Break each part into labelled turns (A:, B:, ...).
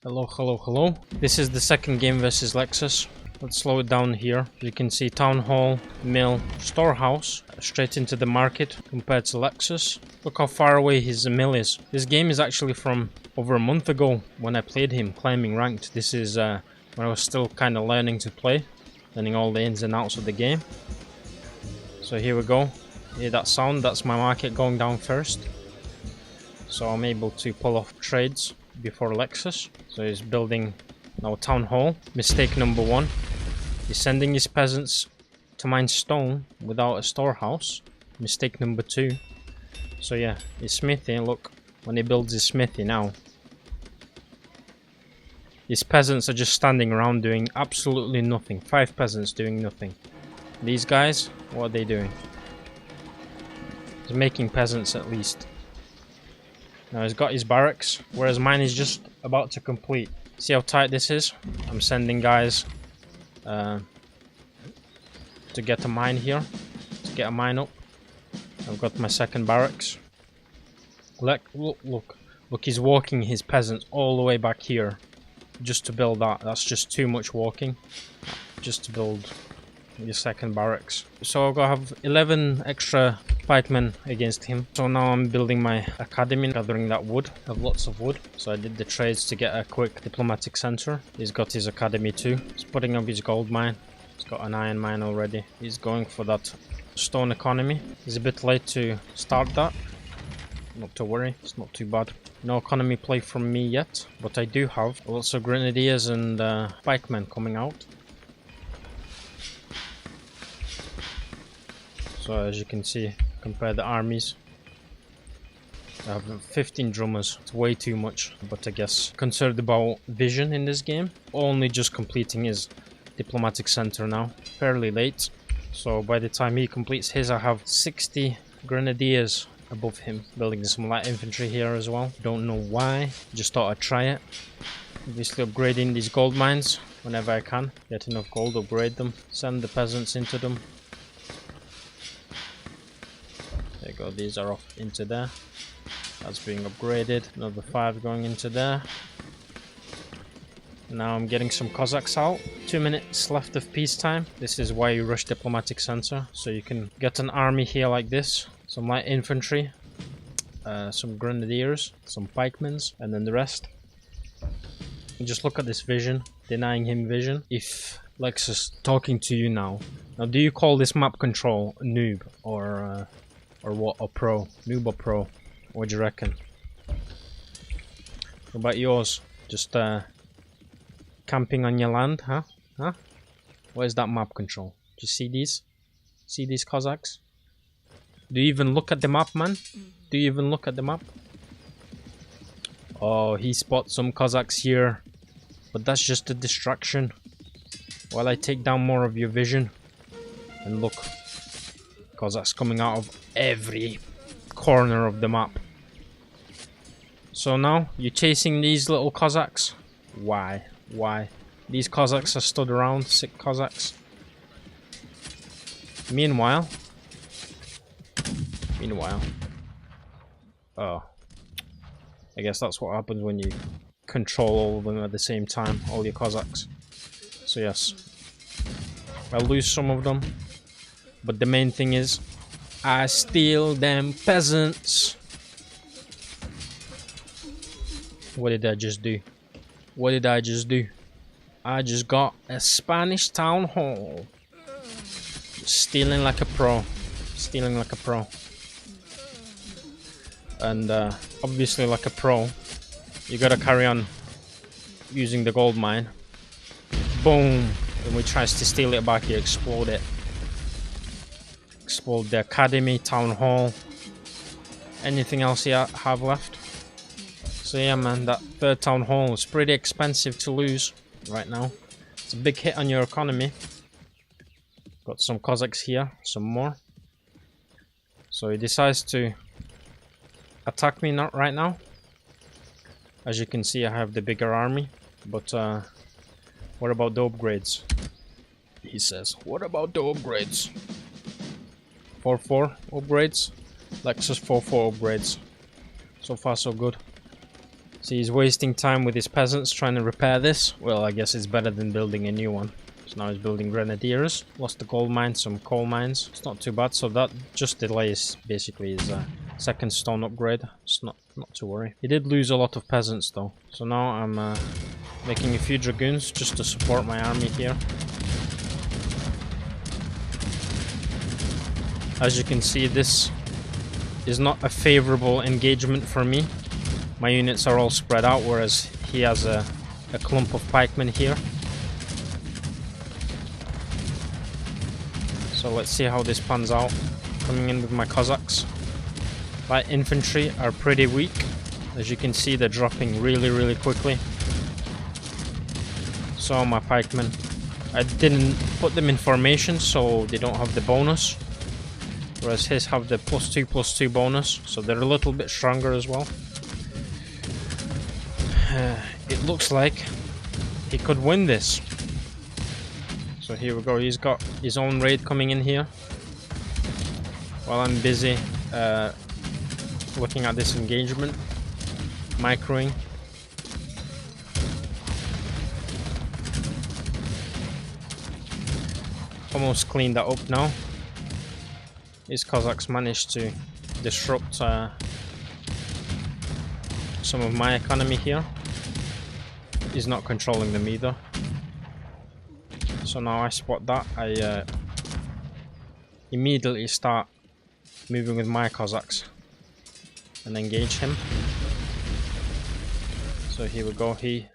A: Hello, hello, hello. This is the second game versus LeXuS. Let's slow it down here. You can see town hall, mill, storehouse, straight into the market compared to LeXuS. Look how far away his mill is. This game is actually from over a month ago when I played him climbing ranked. This is when I was still kind of learning to play, learning all the ins and outs of the game. So here we go. Hear that sound? That's my market going down first. So I'm able to pull off trades before LeXuS. So he's building now town hall. Mistake number one. He's sending his peasants to mine stone without a storehouse. Mistake number two. So yeah, his smithy, look, when he builds his smithy now, his peasants are just standing around doing absolutely nothing. 5 peasants doing nothing. These guys, what are they doing? He's making peasants at least. Now he's got his barracks, whereas mine is just about to complete. See how tight this is? I'm sending guys to get a mine here, to get a mine up. I've got my second barracks. Look, he's walking his peasants all the way back here just to build that. That's just too much walking, just to build your second barracks. So I've got to have 11 extra pikemen against him. So now I'm building my academy, gathering that wood. I have lots of wood, so I did the trades to get a quick diplomatic center. He's got his academy too. He's putting up his gold mine. He's got an iron mine already. He's going for that stone economy. He's a bit late to start that. Not to worry, it's not too bad. No economy play from me yet, but I do have lots of grenadiers and pikemen coming out. So as you can see, compare the armies. I have 15 drummers. It's way too much, but I guess concerned about vision in this game. Only just completing his diplomatic center now. Fairly late. So by the time he completes his, I have 60 grenadiers above him. Building some light infantry here as well. Don't know why. Just thought I'd try it. Obviously upgrading these gold mines whenever I can. Get enough gold, upgrade them. Send the peasants into them. There you go, these are off into there. That's being upgraded. Another 5 going into there. Now I'm getting some Cossacks out. 2 minutes left of peacetime. This is why you rush diplomatic center. So you can get an army here like this. Some light infantry. Some grenadiers. Some pikemen. And then the rest. And just look at this vision. Denying him vision. If LeXuS talking to you now. Now do you call this map control noob? Or what? Or pro? Noob or pro? What do you reckon? What about yours? Just camping on your land, huh? Huh? Where's that map control? Do you see these? See these Cossacks? Do you even look at the map, man? Do you even look at the map? Oh, he spots some Cossacks here. But that's just a distraction. While I take down more of your vision. And look. Cossacks coming out of every corner of the map. So now, you're chasing these little Cossacks? Why? Why? These Cossacks are stood around, sick Cossacks. Meanwhile... Oh. I guess that's what happens when you control all of them at the same time, all your Cossacks. So yes. I'll lose some of them. But the main thing is, I steal them peasants. What did I just do? What did I just do? I just got a Spanish town hall. Stealing like a pro. Stealing like a pro. And obviously like a pro, you gotta carry on using the gold mine. Boom! When we tries to steal it back, you explode it. Explode the academy, town hall. Anything else you have left? So yeah, man, that third town hall is pretty expensive to lose right now. It's a big hit on your economy. Got some Cossacks here, some more. So he decides to attack me not right now. As you can see, I have the bigger army. But what about the upgrades? He says, what about the upgrades? 4-4 upgrades. LeXuS 4-4 upgrades. So far so good. So he's wasting time with his peasants trying to repair this. Well, I guess it's better than building a new one. So now he's building grenadiers. Lost the gold mine, some coal mines. It's not too bad. So that just delays basically his second stone upgrade. It's not to worry. He did lose a lot of peasants though. So now I'm making a few dragoons just to support my army here. As you can see, this is not a favorable engagement for me. My units are all spread out, whereas he has a clump of pikemen here. So let's see how this pans out. Coming in with my Cossacks. Light infantry are pretty weak. As you can see, they're dropping really quickly. So my pikemen, I didn't put them in formation, so they don't have the bonus. Whereas his have the +2/+2 bonus, so they're a little bit stronger as well. It looks like he could win this. So here we go, he's got his own raid coming in here. While I'm busy looking at this engagement, microing. Almost cleaned that up now. His Cossacks managed to disrupt some of my economy here. He's not controlling them either. So now I spot that, I immediately start moving with my Cossacks and engage him. So here we go, he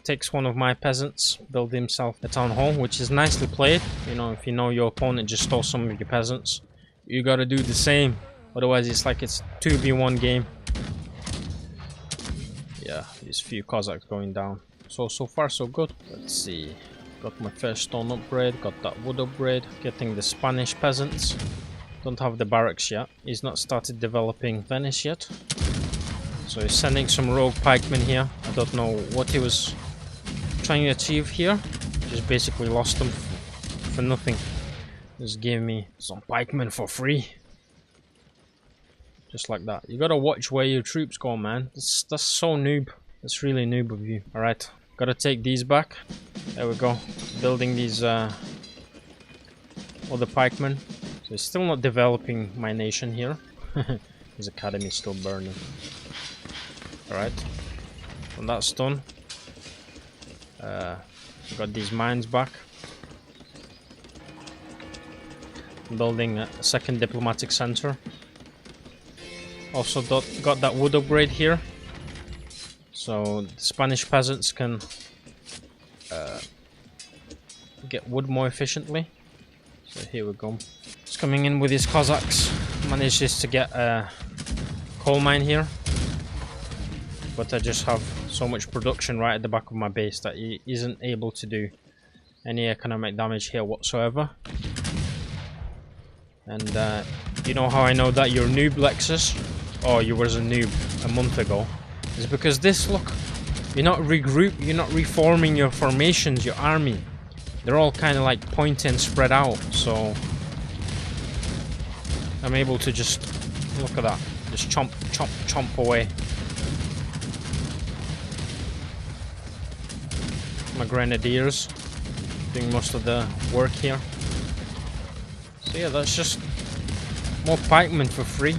A: takes one of my peasants, build himself a town hall, which is nicely played. You know, if you know your opponent just stole some of your peasants, you gotta do the same, otherwise it's like it's 2v1 game. Yeah, these few Cossacks going down. So far so good. Let's see. Got my first stone upgrade, got that wood upgrade, getting the Spanish peasants. Don't have the barracks yet. He's not started developing Venice yet. So he's sending some rogue pikemen here. I don't know what he was trying to achieve here. Just basically lost them for nothing. Just gave me some pikemen for free. Just like that. You gotta watch where your troops go, man. That's so noob. That's really noob of you. Alright, gotta take these back. There we go. Building these other pikemen. So he's still not developing my nation here. His academy is still burning. Alright. When that's done, got these mines back. Building a second diplomatic center. Also got that wood upgrade here, so the Spanish peasants can get wood more efficiently. So here we go. He's coming in with his Cossacks. Manages to get a coal mine here, but I just have so much production right at the back of my base that he isn't able to do any economic damage here whatsoever. And you know how I know that you're noob, LeXuS? Or you was a noob a month ago? It's because this, look, you're not you're not reforming your formations, your army. They're all kind of like pointy and spread out, so I'm able to just, look at that, just chomp away. My grenadiers doing most of the work here. So yeah, that's just more pikemen for free.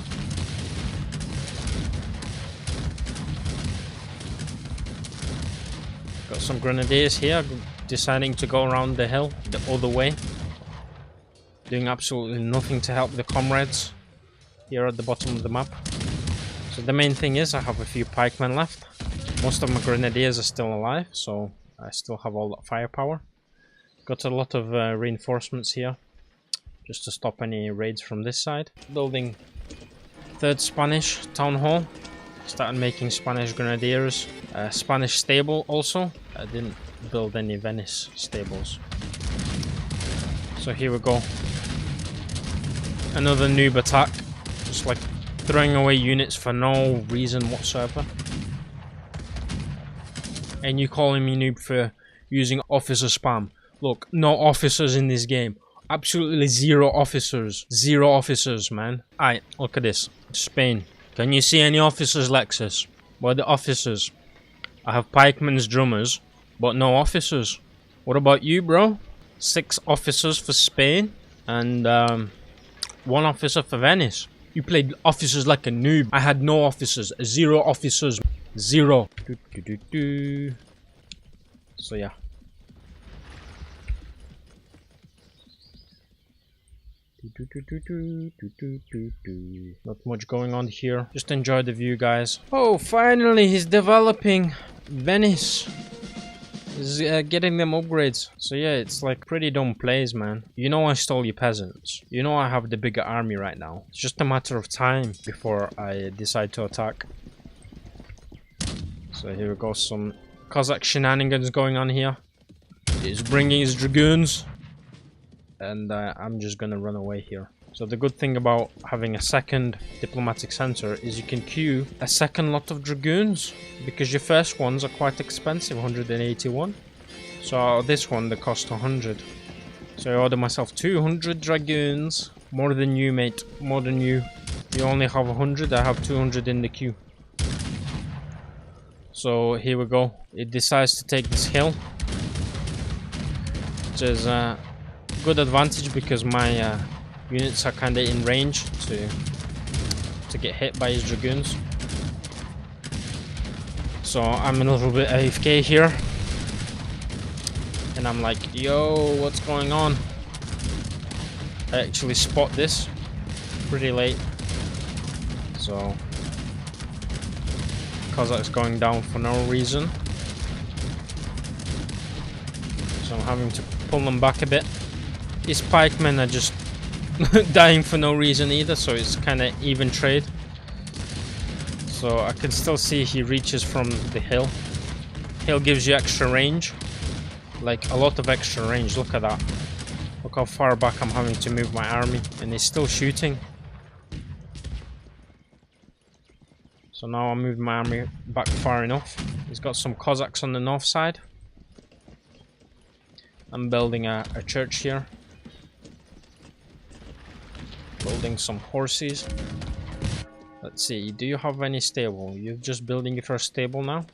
A: Got some grenadiers here, deciding to go around the hill the other way. Doing absolutely nothing to help the comrades here at the bottom of the map. So the main thing is I have a few pikemen left. Most of my grenadiers are still alive, so I still have all that firepower. Got a lot of reinforcements here, just to stop any raids from this side. Building third Spanish town hall. Started making Spanish grenadiers. Spanish stable also. I didn't build any Venice stables. So here we go. Another noob attack. Just like throwing away units for no reason whatsoever. And you calling me noob for using officer spam. Look, no officers in this game. Absolutely zero officers. Zero officers, man. Alright, look at this. Spain. Can you see any officers, LeXuS? Where are the officers? I have pikemen's drummers, but no officers. What about you, bro? 6 officers for Spain and 1 officer for Venice. You played officers like a noob. I had no officers. 0 officers. 0. So yeah. Not much going on here. Just enjoy the view, guys. Oh, finally he's developing Venice. He's getting them upgrades. So yeah, it's like pretty dumb plays, man. You know I stole your peasants. You know I have the bigger army right now. It's just a matter of time before I decide to attack. So here we go, some Cossack shenanigans going on here. He's bringing his dragoons. And I'm just gonna run away here. So the good thing about having a second diplomatic center is you can queue a second lot of dragoons, because your first ones are quite expensive, 181. So this one they cost 100. So I order myself 200 dragoons. More than you, mate. More than you. You only have 100. I have 200 in the queue. So here we go. It decides to take this hill, which is good advantage because my units are kind of in range to get hit by his dragoons. So I'm a little bit AFK here, and I'm like, yo, what's going on? I actually spot this pretty late, so Cossacks going down for no reason, so I'm having to pull them back a bit. His pikemen are just dying for no reason either, so it's kind of even trade. So I can still see he reaches from the hill. Hill gives you extra range, like a lot of extra range. Look at that. Look how far back I'm having to move my army, and he's still shooting. So now I moved my army back far enough. He's got some Cossacks on the north side. I'm building a church here. Building some horses. Let's see, do you have any stable? You're just building your first stable now?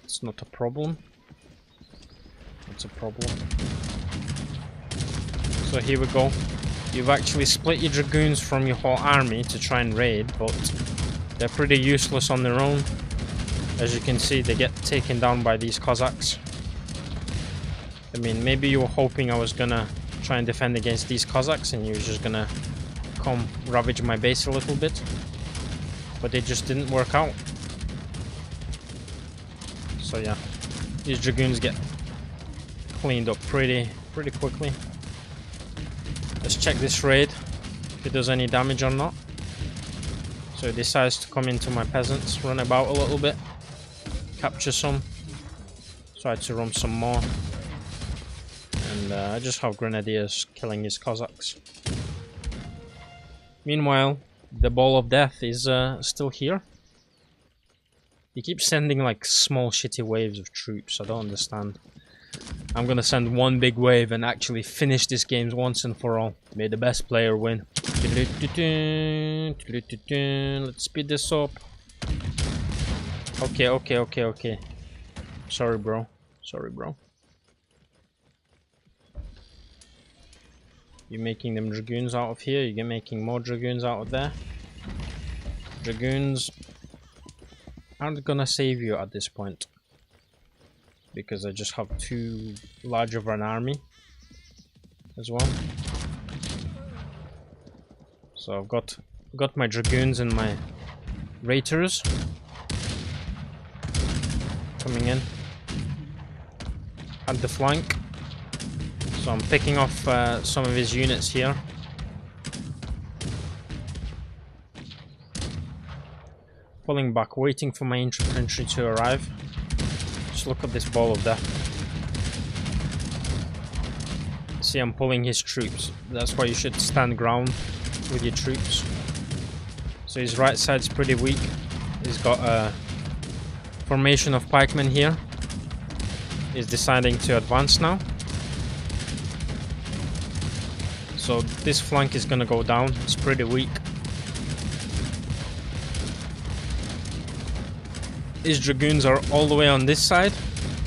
A: It's not a problem. It's a problem. So here we go. You've actually split your dragoons from your whole army to try and raid, but they're pretty useless on their own. As you can see, they get taken down by these Cossacks. I mean, maybe you were hoping I was gonna try and defend against these Cossacks and you were just gonna come ravage my base a little bit, but it just didn't work out. So yeah, these dragoons get cleaned up pretty quickly. Let's check this raid if it does any damage or not. So it decides to come into my peasants, run about a little bit, capture some, try to roam some more. And I just have grenadiers killing his Cossacks. Meanwhile, the ball of death is still here. He keeps sending like small shitty waves of troops. I don't understand. I'm gonna send one big wave and actually finish this game once and for all. May the best player win. Let's speed this up. Okay. Sorry, bro. You're making them dragoons out of here. You're making more dragoons out of there. Dragoons aren't gonna save you at this point, because I just have too large of an army as well. So I've got my dragoons and my raiders coming in at the flank. So I'm picking off some of his units here. Pulling back, waiting for my infantry to arrive. Just look at this ball of death. See, I'm pulling his troops. That's why you should stand ground with your troops. So his right side's pretty weak. He's got a formation of pikemen here. He's deciding to advance now. So this flank is gonna go down. It's pretty weak. his dragoons are all the way on this side,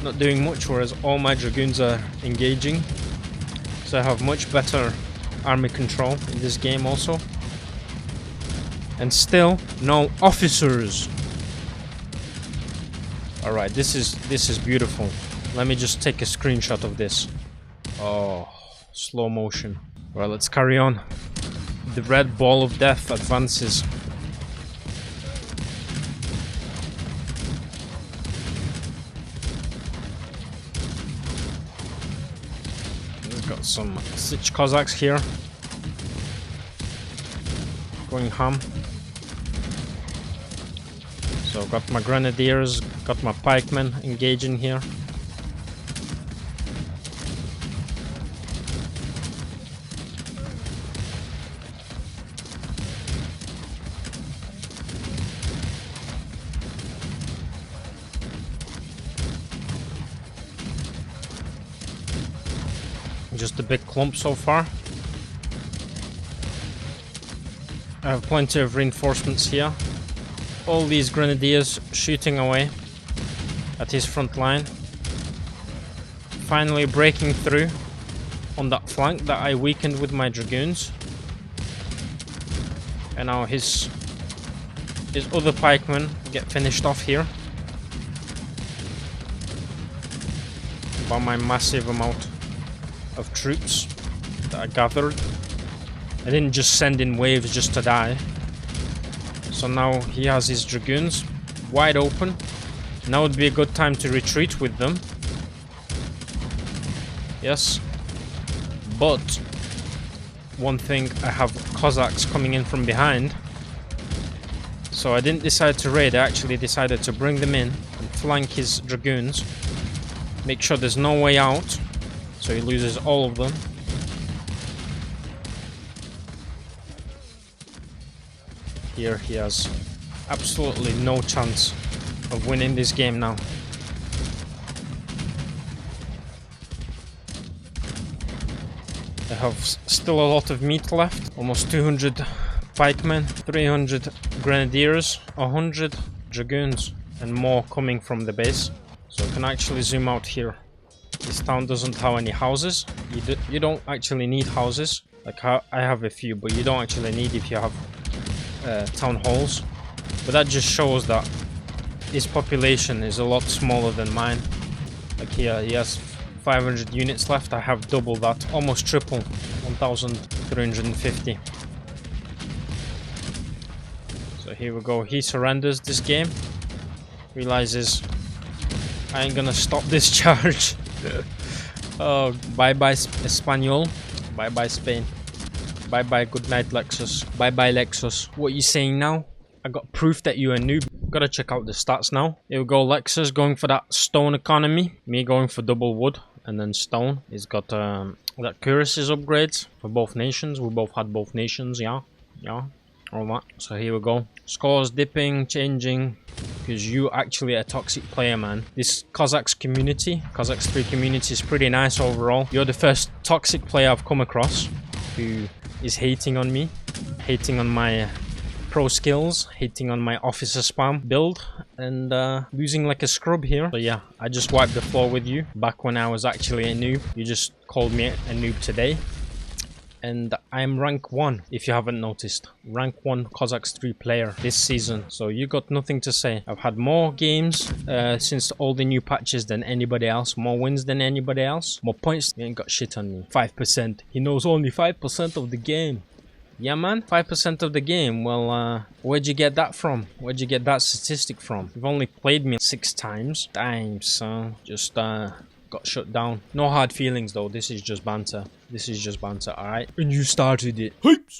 A: not doing much, whereas all my dragoons are engaging. So I have much better army control in this game also. And still no officers. Alright, this is beautiful. Let me just take a screenshot of this. Oh, slow motion. Right, let's carry on. The red ball of death advances. We've got some Sich Cossacks here. Going ham. So got my grenadiers, got my pikemen engaging here. Just a big clump so far. I have plenty of reinforcements here. All these grenadiers shooting away at his front line. Finally breaking through on that flank that I weakened with my dragoons. And now his other pikemen get finished off here by my massive amount of troops that I gathered. I didn't just send in waves just to die. So now he has his dragoons wide open. Now would be a good time to retreat with them. Yes. But one thing, I have Cossacks coming in from behind. So I didn't decide to raid, I actually decided to bring them in and flank his dragoons. Make sure there's no way out. So he loses all of them. Here he has absolutely no chance of winning this game now. I have still a lot of meat left. Almost 200 pikemen, 300 grenadiers, 100 dragoons, and more coming from the base. So I can actually zoom out here. This town doesn't have any houses. You don't actually need houses. Like I have a few, but you don't actually need if you have town halls. But that just shows that his population is a lot smaller than mine. Like here, he has 500 units left. I have double that, almost triple, 1,350. So here we go. He surrenders this game. Realizes I ain't gonna stop this charge. Oh, bye bye Espanol, bye bye Spain, bye bye good night LeXuS, bye bye LeXuS. What are you saying now? I got proof that you're a noob. Gotta check out the stats now. Here we go, LeXuS going for that stone economy, me going for double wood and then stone. He's got that cuirasses upgrades for both nations. We both had both nations, yeah, all that. So here we go, scores dipping, changing, because you actually a toxic player, man. This Cossacks community, Cossacks 3 community is pretty nice overall. You're the first toxic player I've come across who is hating on me, hating on my pro skills, hating on my officer spam build, and losing like a scrub here. So yeah, I just wiped the floor with you back when I was actually a noob. You just called me a noob today. And I'm rank 1, if you haven't noticed. Rank 1 Cossacks 3 player this season. So you got nothing to say. I've had more games since all the new patches than anybody else. More wins than anybody else. More points. You ain't got shit on me. 5%. He knows only 5% of the game. Yeah, man? 5% of the game. Well, where'd you get that from? Where'd you get that statistic from? You've only played me 6 times. Damn, son. Just, got shut down. No hard feelings though, this is just banter. This is just banter, alright? And you started it. HYPPS!